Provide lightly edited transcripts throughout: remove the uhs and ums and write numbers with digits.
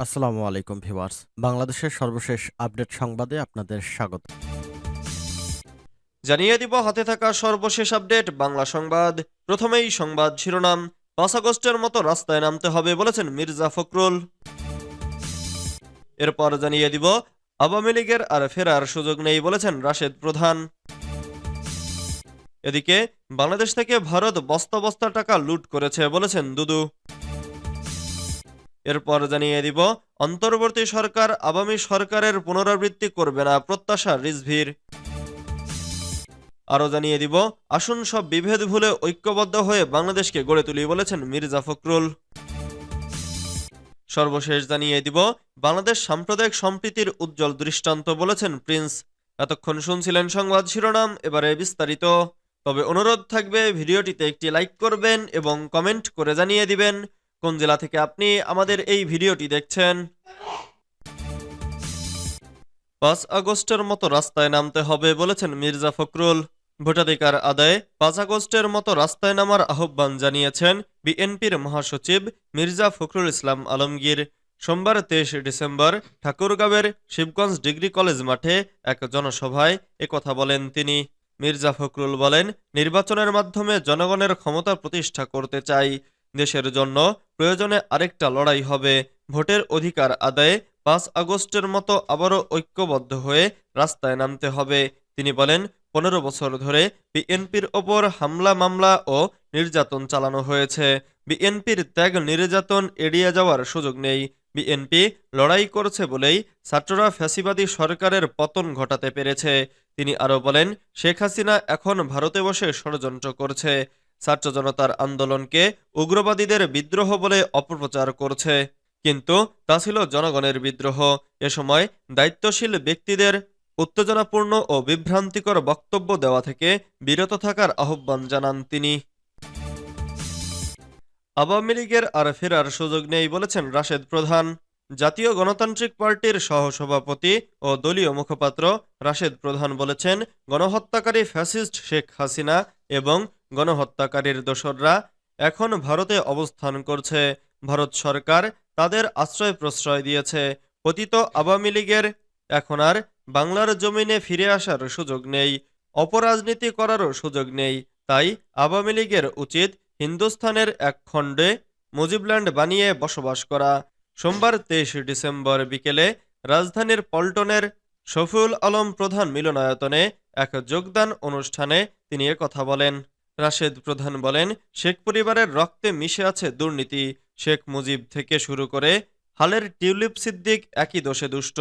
আসসালামু আলাইকুম ভিউয়ার্স। বাংলাদেশের সর্বশেষ আপডেট সংবাদে আপনাদের স্বাগত। জানিয়ে দিব হাতে থাকা সর্বশেষ আপডেট বাংলা সংবাদ। প্রথমেই সংবাদ শিরোনাম। 5 আগস্টের মতো রাস্তায় নামতে হবে বলেছেন মির্জা ফখরুল। এরপর জানিয়ে দিব আওয়ামী লীগের আর ফেরার সুযোগ নেই বলেছেন রাশেদ প্রধান। এদিকে বাংলাদেশ থেকে ভারত বস্তা বস্তা টাকা লুট করেছে বলেছেন দুদু। এরপর জানিয়ে দিব অন্তর্বর্তী সরকার আওয়ামী সরকারের পুনরাবৃত্তি করবে না প্রত্যাশা রিজভীর। আরও জানিয়ে দিব আসুন সব বিভেদ ভুলে ঐক্যবদ্ধ হয়ে বাংলাদেশকে গড়ে তুলি বলেছেন মির্জা ফখরুল। সর্বশেষ জানিয়ে দিব বাংলাদেশ সাম্প্রদায়িক সম্প্রীতির উজ্জ্বল দৃষ্টান্ত বলেছেন প্রিন্স। এতক্ষণ শুনছিলেন সংবাদ শিরোনাম, এবারে বিস্তারিত। তবে অনুরোধ থাকবে ভিডিওটিতে একটি লাইক করবেন এবং কমেন্ট করে জানিয়ে দিবেন কোন জেলা থেকে আপনি আমাদের এই ভিডিওটি দেখছেন। 5 আগস্টের মতো রাস্তায় নামতে হবে বলেছেন মির্জা ফখরুল। ভোটাধিকার আদায়ে 5 আগস্টের মতো রাস্তায় নামার আহ্বান জানিয়েছেন বিএনপির মহাসচিব মির্জা ফখরুল ইসলাম আলমগীর। সোমবার 23 ডিসেম্বর ঠাকুরগাঁওয়ের শিবগঞ্জ ডিগ্রি কলেজ মাঠে এক জনসভায় একথা বলেন তিনি। মির্জা ফখরুল বলেন, নির্বাচনের মাধ্যমে জনগণের ক্ষমতা প্রতিষ্ঠা করতে চাই। দেশের জন্য প্রয়োজনে আরেকটা লড়াই হবে। ভোটের অধিকার আদায়ে 5 আগস্টের মতো আবারও ঐক্যবদ্ধ হয়ে রাস্তায় নামতে হবে। তিনি বলেন, 15 বছর ধরে বিএনপির ওপর হামলা মামলা ও নির্যাতন চালানো হয়েছে। বিএনপির ত্যাগ নির্যাতন এড়িয়ে যাওয়ার সুযোগ নেই। বিএনপি লড়াই করছে বলেই ছাত্ররা ফ্যাসিবাদী সরকারের পতন ঘটাতে পেরেছে। তিনি আরও বলেন, শেখ হাসিনা এখন ভারতে বসে ষড়যন্ত্র করছে। ছাত্র জনতার আন্দোলনকে উগ্রবাদীদের বিদ্রোহ বলে অপপ্রচার করছে, কিন্তু তা ছিল জনগণের বিদ্রোহ। এ সময় দায়িত্বশীল ব্যক্তিদের উত্তেজনাপূর্ণ ও বিভ্রান্তিকর বক্তব্য দেওয়া থেকে বিরত থাকার আহ্বান জানান তিনি। আওয়ামী লীগের আর ফেরার সুযোগ নেই বলেছেন রাশেদ প্রধান। জাতীয় গণতান্ত্রিক পার্টির সহসভাপতি ও দলীয় মুখপাত্র রাশেদ প্রধান বলেছেন, গণহত্যাকারী ফ্যাসিস্ট শেখ হাসিনা এবং গণহত্যাকারীর দোসররা এখন ভারতে অবস্থান করছে। ভারত সরকার তাদের আশ্রয় প্রশ্রয় দিয়েছে। পতিত আওয়ামী লীগের এখন আর বাংলার জমিনে ফিরে আসার সুযোগ নেই, অপরাজনীতি করারও সুযোগ নেই। তাই আওয়ামী লীগের উচিত হিন্দুস্থানের এক খণ্ডে মুজিবল্যান্ড বানিয়ে বসবাস করা। সোমবার 23 ডিসেম্বর বিকেলে রাজধানীর পল্টনের শফিউল আলম প্রধান মিলনায়তনে এক যোগদান অনুষ্ঠানে তিনি কথা বলেন। রাশেদ প্রধান বলেন, শেখ পরিবারের রক্তে মিশে আছে দুর্নীতি। শেখ মুজিব থেকে শুরু করে হালের টিউলিপ সিদ্দিক একই দোষে দুষ্ট।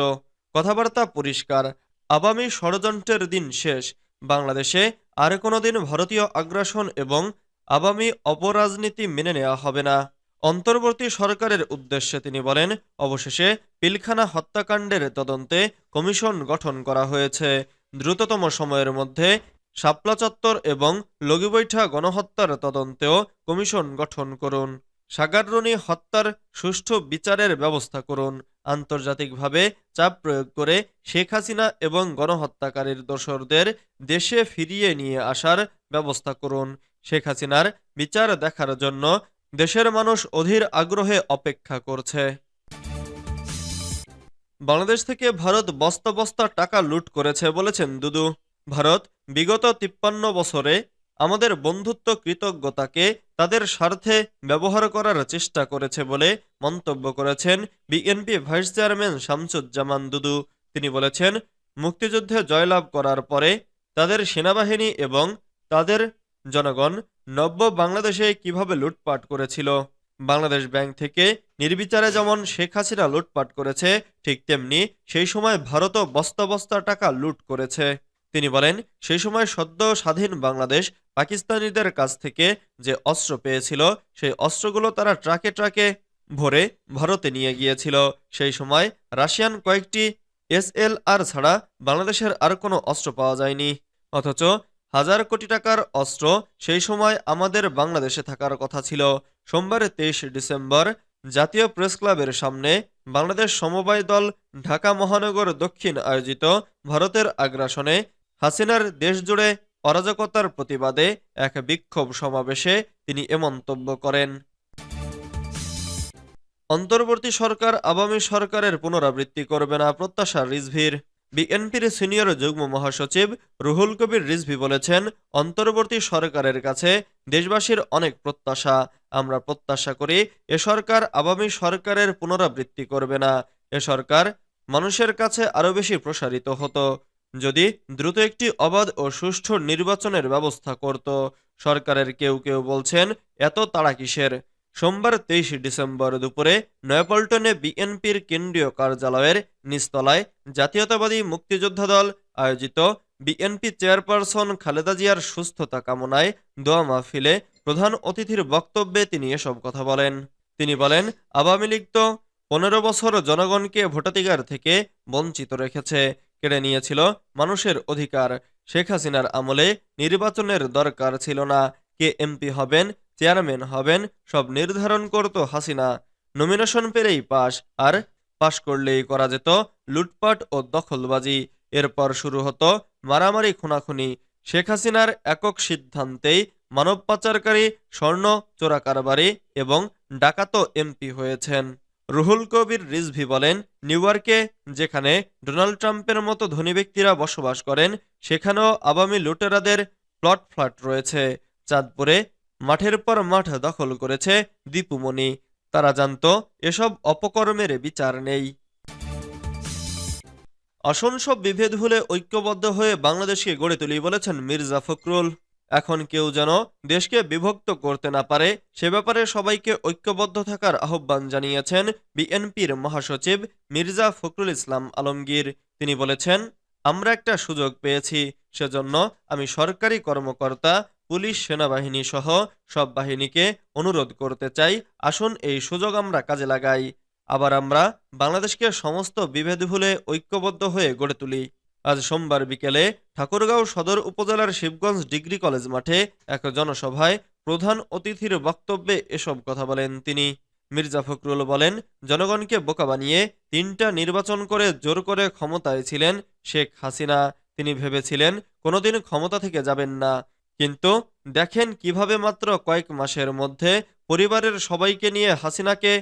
কথাবার্তা পরিষ্কার, আওয়ামী ষড়যন্ত্রের দিন শেষ। বাংলাদেশে আর কোনোদিন ভারতীয় আগ্রাসন এবং আওয়ামী অপরাজনীতি মেনে নেওয়া হবে না। অন্তর্বর্তী সরকারের উদ্দেশ্যে তিনি বলেন, অবশেষে পিলখানা হত্যাকাণ্ডের তদন্তে কমিশন গঠন করা হয়েছে। দ্রুততম সময়ের মধ্যে শাপলা চত্বর এবং লগিবৈঠা গণহত্যার তদন্তেও কমিশন গঠন করুন। সাগাররুনি হত্যার সুষ্ঠু বিচারের ব্যবস্থা করুন। আন্তর্জাতিকভাবে চাপ প্রয়োগ করে শেখ হাসিনা এবং গণহত্যাকারীর দোসরদের দেশে ফিরিয়ে নিয়ে আসার ব্যবস্থা করুন। শেখ হাসিনার বিচার দেখার জন্য দেশের মানুষ অধীর আগ্রহে অপেক্ষা করছে। বাংলাদেশ থেকে ভারত বস্তা বস্তা টাকা লুট করেছে বলেছেন দুদু। ভারত বিগত 53 বছরে আমাদের বন্ধুত্ব কৃতজ্ঞতাকে তাদের স্বার্থে ব্যবহার করার চেষ্টা করেছে বলে মন্তব্য করেছেন বিএনপি ভাইস চেয়ারম্যান শামসুজ্জামান দুদু। তিনি বলেছেন, মুক্তিযুদ্ধে জয়লাভ করার পরে তাদের সেনাবাহিনী এবং তাদের জনগণ নব্য বাংলাদেশে কিভাবে লুটপাট করেছিল। বাংলাদেশ ব্যাংক থেকে নির্বিচারে যেমন শেখ হাসিনা লুটপাট করেছে, ঠিক তেমনি সেই সময় ভারতও বস্তা বস্তা টাকা লুট করেছে। তিনি বলেন, সেই সময় সদ্য স্বাধীন বাংলাদেশ পাকিস্তানিদের কাছ থেকে যে অস্ত্র পেয়েছিল, সেই অস্ত্রগুলো তারা ট্রাকে ট্রাকে ভরে ভারতে নিয়ে গিয়েছিল। সেই সময় রাশিয়ান কয়েকটি এসএলআর ছাড়া বাংলাদেশের আর কোনো অস্ত্র পাওয়া যায়নি। অথচ হাজার কোটি টাকার অস্ত্র সেই সময় আমাদের বাংলাদেশে থাকার কথা ছিল। সোমবার 23 ডিসেম্বর জাতীয় প্রেস ক্লাবের সামনে বাংলাদেশ সমবায় দল ঢাকা মহানগর দক্ষিণ আয়োজিত ভারতের আগ্রাসনে হাসিনার দেশজুড়ে অরাজকতার প্রতিবাদে এক বিক্ষোভ সমাবেশে তিনি এ মন্তব্য করেন। অন্তর্বর্তী সরকার আওয়ামী সরকারের পুনরাবৃত্তি করবে না, প্রত্যাশা রিজভির। বিএনপির সিনিয়র যুগ্ম মহাসচিব রুহুল কবির রিজভী বলেছেন, অন্তর্বর্তী সরকারের কাছে দেশবাসীর অনেক প্রত্যাশা। আমরা প্রত্যাশা করি এ সরকার আওয়ামী সরকারের পুনরাবৃত্তি করবে না। এ সরকার মানুষের কাছে আরও বেশি প্রসারিত হতো যদি দ্রুত একটি অবাধ ও সুষ্ঠু নির্বাচনের ব্যবস্থা করত। সরকারের কেউ কেউ বলছেন, এত তাড়া কিসের? সোমবার 23 ডিসেম্বর দুপুরে নয়াপল্টনে বিএনপির কেন্দ্রীয় কার্যালয়ের নিচতলায় জাতীয়তাবাদী মুক্তিযোদ্ধা দল আয়োজিত বিএনপি চেয়ারপারসন খালেদা জিয়ার সুস্থতা কামনায় দোয়া মাহফিলে প্রধান অতিথির বক্তব্যে তিনি এসব কথা বলেন। তিনি বলেন, আওয়ামী লীগ তো 15 বছর জনগণকে ভোটাধিকার থেকে বঞ্চিত রেখেছে, কেড়ে নিয়েছিল মানুষের অধিকার। শেখ হাসিনার আমলে নির্বাচনের দরকার ছিল না। কে এমপি হবেন, চেয়ারম্যান হবেন, সব নির্ধারণ করত হাসিনা। নমিনেশন পেলেই পাশ, আর পাশ করলেই করা যেত লুটপাট ও দখলবাজি। এরপর শুরু হতো মারামারি, খুনাখুনি। শেখ হাসিনার একক সিদ্ধান্তেই মানব পাচারকারী, স্বর্ণ চোরাকারবারি এবং ডাকাতো এমপি হয়েছেন। রুহুল কবির রিজভী বলেন, নিউ ইয়র্কে, যেখানে ডোনাল্ড ট্রাম্পের মতো ধনী ব্যক্তিরা বসবাস করেন, সেখানেও আওয়ামী লুটেরাদের প্লট ফ্ল্যাট রয়েছে। চাঁদপুরে মাঠের পর মাঠ দখল করেছে দীপুমণি। তারা জানত এসব অপকর্মের বিচার নেই। আসন সব বিভেদ ভুলে ঐক্যবদ্ধ হয়ে বাংলাদেশকে গড়ে তুলি, বলেছেন মির্জা ফখরুল। এখন কেউ যেন দেশকে বিভক্ত করতে না পারে, সে ব্যাপারে সবাইকে ঐক্যবদ্ধ থাকার আহ্বান জানিয়েছেন বিএনপির মহাসচিব মির্জা ফখরুল ইসলাম আলমগীর। তিনি বলেছেন, আমরা একটা সুযোগ পেয়েছি, সেজন্য আমি সরকারি কর্মকর্তা, পুলিশ, সেনাবাহিনী সহ সব বাহিনীকে অনুরোধ করতে চাই, আসুন এই সুযোগ আমরা কাজে লাগাই। আবার আমরা বাংলাদেশকে সমস্ত বিভেদ ভুলে ঐক্যবদ্ধ হয়ে গড়ে তুলি। আজ সোমবার বিকেলে ঠাকুরগাঁও সদর উপজেলার শিবগঞ্জ ডিগ্রি কলেজ মাঠে এক জনসভায় প্রধান অতিথির বক্তব্যে এসব কথা বলেন তিনি। মির্জা ফখরুল বলেন, জনগণকে বোকা বানিয়ে 3টা নির্বাচন করে জোর করে ক্ষমতায় ছিলেন শেখ হাসিনা। তিনি ভেবেছিলেন কোনোদিন ক্ষমতা থেকে যাবেন না, কিন্তু দেখেন কিভাবে মাত্র কয়েক মাসের মধ্যে পরিবারের সবাইকে নিয়ে হাসিনাকে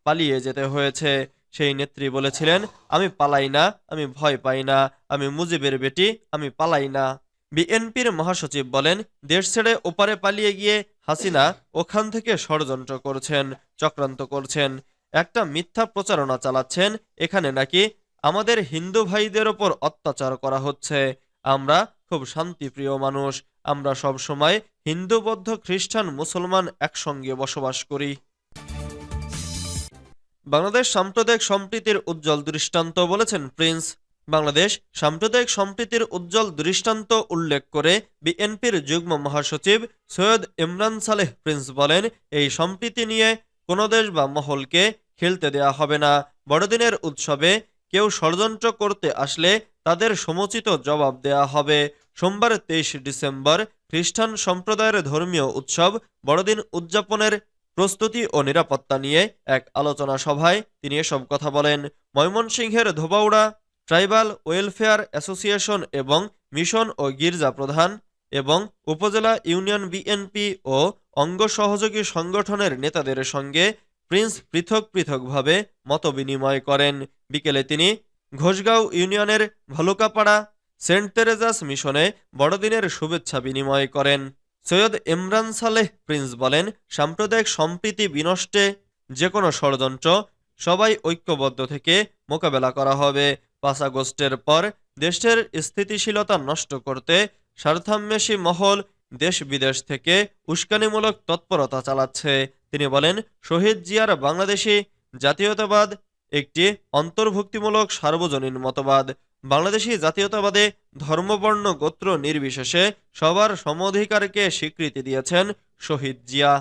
পালিয়ে যেতে হয়েছে। সেই নেত্রী বলেছিলেন, আমি পালাই না, আমি ভয় পাই না, আমি মুজিবের বেটি, আমি পালাই না। বিএনপির মহাসচিব বলেন, দেশ ছেড়ে ওপারে পালিয়ে গিয়ে হাসিনা ওখান থেকে ষড়যন্ত্র করছেন, চক্রান্ত করছেন, একটা মিথ্যা প্রচারণা চালাচ্ছেন। এখানে নাকি আমাদের হিন্দু ভাইদের ওপর অত্যাচার করা হচ্ছে। আমরা খুব শান্তিপ্রিয় মানুষ, আমরা সব সময় হিন্দু, বৌদ্ধ, খ্রিস্টান, মুসলমান একসঙ্গে বসবাস করি। বাংলাদেশ সাম্প্রদায়িক সম্প্রীতির উজ্জ্বল দৃষ্টান্ত, বলেছেন প্রিন্স। বাংলাদেশ সাম্প্রদায়িক সম্প্রীতির উজ্জ্বল দৃষ্টান্ত উল্লেখ করে বিএনপির যুগ্ম মহাসচিব সৈয়দ ইমরান সালেহ প্রিন্স বলেন, এই সম্প্রীতি নিয়ে কোনো দেশ বা মহলকে খেলতে দেয়া হবে না। বড়দিনের উৎসবে কেউ ষড়যন্ত্র করতে আসলে তাদের সমুচিত জবাব দেয়া হবে। সোমবার 23 ডিসেম্বর খ্রিস্টান সম্প্রদায়ের ধর্মীয় উৎসব বড়দিন উদযাপনের প্রস্তুতি ও নিরাপত্তা নিয়ে এক আলোচনা সভায় তিনি এসব কথা বলেন। ময়মনসিংহের ধোবাউড়া ট্রাইবাল ওয়েলফেয়ার অ্যাসোসিয়েশন এবং মিশন ও গির্জা প্রধান এবং উপজেলা ইউনিয়ন বিএনপি ও অঙ্গ সহযোগী সংগঠনের নেতাদের সঙ্গে প্রিন্স পৃথক পৃথকভাবে মতবিনিময় করেন। বিকেলে তিনি ঘোষগাঁও ইউনিয়নের ভালুকাপাড়া সেন্ট তেরেজাস মিশনে বড়দিনের শুভেচ্ছা বিনিময় করেন। সৈয়দ ইমরান সালেহ প্রিন্স বলেন, সাম্প্রদায়িক সম্প্রীতি বিনষ্টে যে কোনো ষড়যন্ত্র সবাই ঐক্যবদ্ধ থেকে মোকাবেলা করা হবে। 5 আগস্টের পর দেশের স্থিতিশীলতা নষ্ট করতে স্বার্থান্বেষী মহল দেশ বিদেশ থেকে উস্কানিমূলক তৎপরতা চালাচ্ছে। তিনি বলেন, শহীদ জিয়ার বাংলাদেশি জাতীয়তাবাদ একটি অন্তর্ভুক্তিমূলক সার্বজনীন মতবাদ। বাংলাদেশি জাতীয়তাবাদে ধর্ম, বর্ণ, গোত্র নির্বিশেষে সবার সম অধিকারকে স্বীকৃতি দিয়েছেন শহীদ জিয়া।